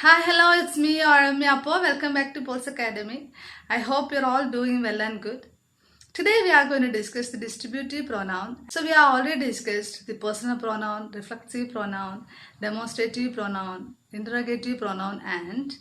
Hi, hello, it's me, Arami Appo. Welcome back to Pulse Academy. I hope you're all doing well and good. Today we are going to discuss the distributive pronoun. So we have already discussed the personal pronoun, reflexive pronoun, demonstrative pronoun, interrogative pronoun and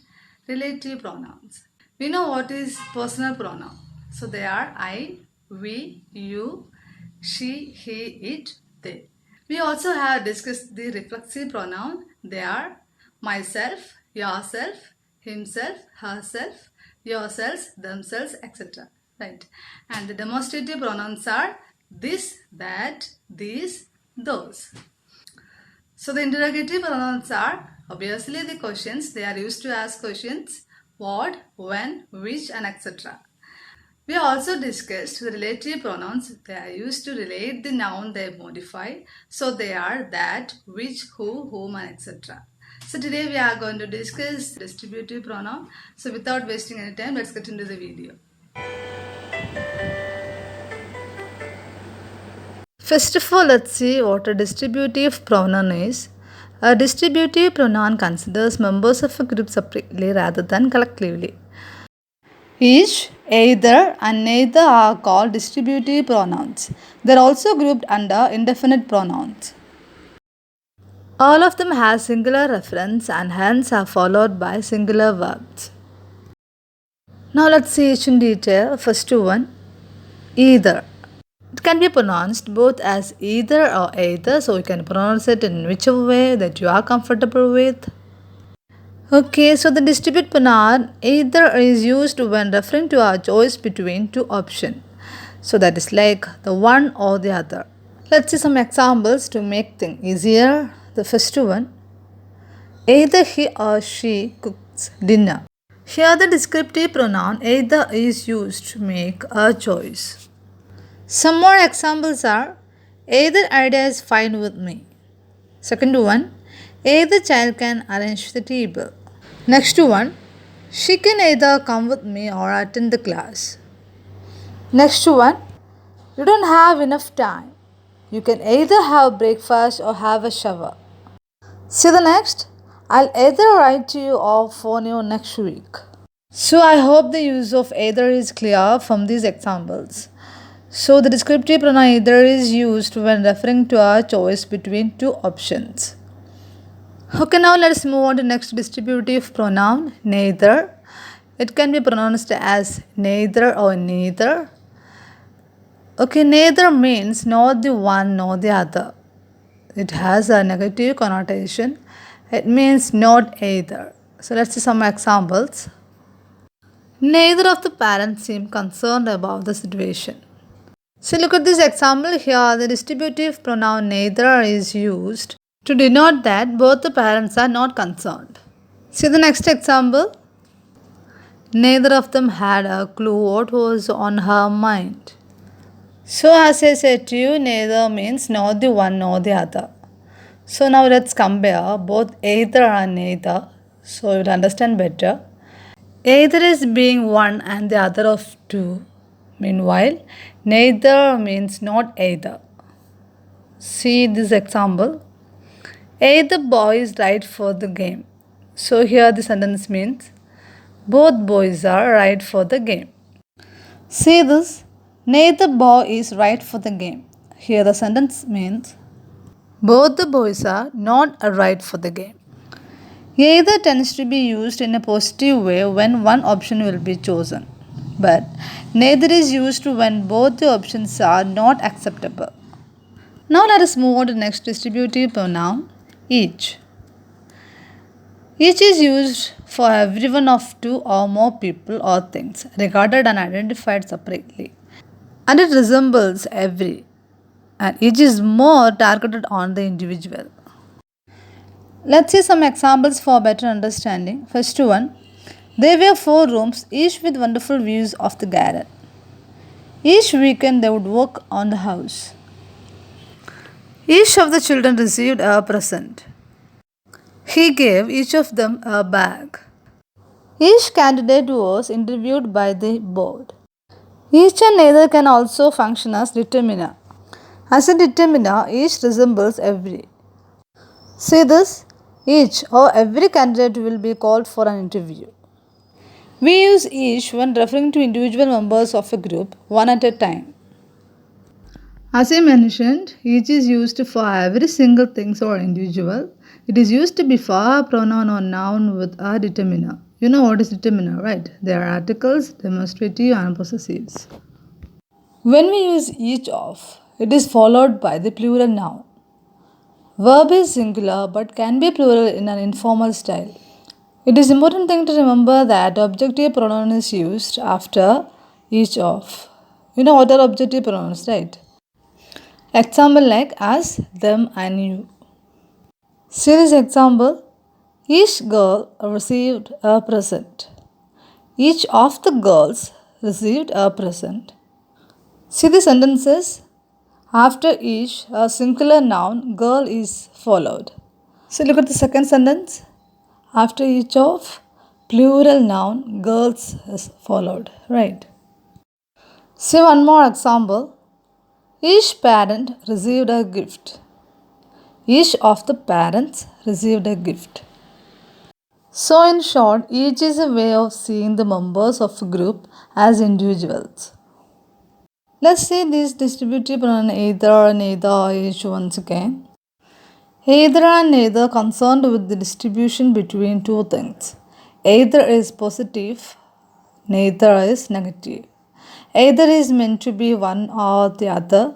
relative pronouns. We know what is personal pronoun. So they are I, we, you, she, he, it, they. We also have discussed the reflexive pronoun. They are myself, yourself, himself, herself, yourselves, themselves, etc. Right. And the demonstrative pronouns are this, that, these, those. So the interrogative pronouns are obviously the questions. They are used to ask questions what, when, which, and etc. We also discussed the relative pronouns. They are used to relate the noun they modify. So they are that, which, who, whom, and etc. So today we are going to discuss distributive pronoun. So without wasting any time, let's get into the video. First of all, let's see what a distributive pronoun is. A distributive pronoun considers members of a group separately rather than collectively. Each, either, and neither are called distributive pronouns. They are also grouped under indefinite pronouns. All of them have singular reference and hence are followed by singular verbs. Now let's see each in detail. First one, either. It can be pronounced both as either or either, so you can pronounce it in whichever way that you are comfortable with. Okay, so the distribute pronoun either is used when referring to a choice between two options. So that is like the one or the other. Let's see some examples to make things easier. The first one, either he or she cooks dinner. Here the descriptive pronoun either is used to make a choice. Some more examples are either idea is fine with me. Second one, either child can arrange the table. Next one, she can either come with me or attend the class. Next one, you don't have enough time. You can either have breakfast or have a shower. See the next, I'll either write to you or phone you next week. So I hope the use of either is clear from these examples. So the descriptive pronoun either is used when referring to a choice between two options. Okay, now let's move on to next distributive pronoun, neither. It can be pronounced as neither or neither. Okay, neither means not the one nor the other. It has a negative connotation. It means not either. So let's see some examples. Neither of the parents seem concerned about the situation. So look at this example here. The distributive pronoun neither is used to denote that both the parents are not concerned. See the next example. Neither of them had a clue what was on her mind. So as I said to you, neither means not the one nor the other. So now let's compare both either and neither so you'll understand better. Either is being one and the other of two. Meanwhile, neither means not either. See this example. Either boy is right for the game. So here the sentence means both boys are right for the game. See this. Neither boy is right for the game. Here the sentence means both the boys are not right for the game. Either tends to be used in a positive way when one option will be chosen, but neither is used when both the options are not acceptable. Now let us move on to the next distributive pronoun, each. Each is used for every one of two or more people or things regarded and identified separately, and it resembles every, and each is more targeted on the individual. Let's see some examples for better understanding. First one, there were 4 rooms, each with wonderful views of the garden. Each weekend they would work on the house. Each of the children received a present. He gave each of them a bag. Each candidate was interviewed by the board. Each and neither can also function as determiner. As a determiner, each resembles every. See this? Each or every candidate will be called for an interview. We use each when referring to individual members of a group, one at a time. As I mentioned, each is used for every single thing or individual. It is used before a pronoun or noun with a determiner. You know what is determiner, right? They are articles, demonstrative, and possessives. When we use each of, it is followed by the plural noun. Verb is singular but can be plural in an informal style. It is important thing to remember that objective pronoun is used after each of. You know what are objective pronouns, right? Example like us, them, and you. See this example. Each girl received a present. Each of the girls received a present. See the sentences. After each, a singular noun, girl, is followed. So look at the second sentence. After each of, plural noun, girls, is followed. Right. See one more example. Each parent received a gift. Each of the parents received a gift. So, in short, each is a way of seeing the members of a group as individuals. Let's see this distributive pronoun either, neither, each once again. Either and neither concerned with the distribution between two things. Either is positive, neither is negative. Either is meant to be one or the other.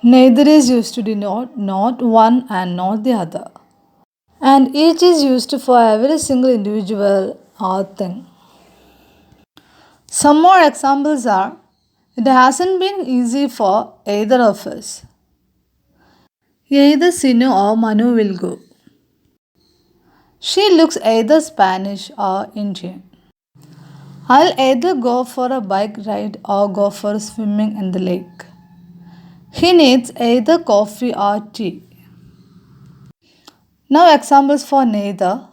Neither is used to denote not one and not the other. And each is used for every single individual or thing. Some more examples are it hasn't been easy for either of us. Either Sinu or Manu will go. She looks either Spanish or Indian. I'll either go for a bike ride or go for swimming in the lake. He needs either coffee or tea. Now examples for neither.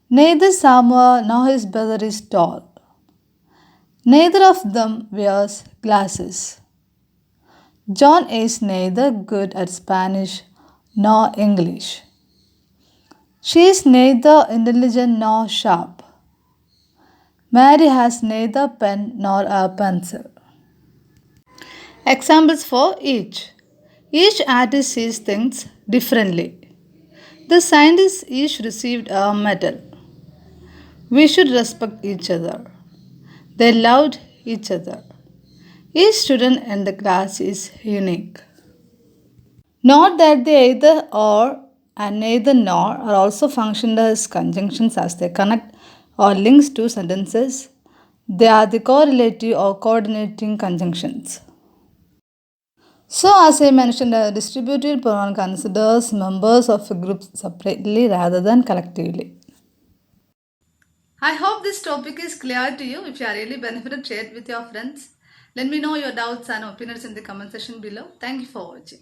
Neither Samuel nor his brother is tall. Neither of them wears glasses. John is neither good at Spanish nor English. She is neither intelligent nor sharp. Mary has neither pen nor a pencil. Examples for each. Each artist sees things differently. The scientists each received a medal. We should respect each other. They loved each other. Each student in the class is unique. Note that the either or and neither nor are also functioned as conjunctions as they connect or links two sentences. They are the correlative or coordinating conjunctions. So, as I mentioned, a distributed pronoun considers members of a group separately rather than collectively. I hope this topic is clear to you. If you are really benefited, share it with your friends. Let me know your doubts and opinions in the comment section below. Thank you for watching.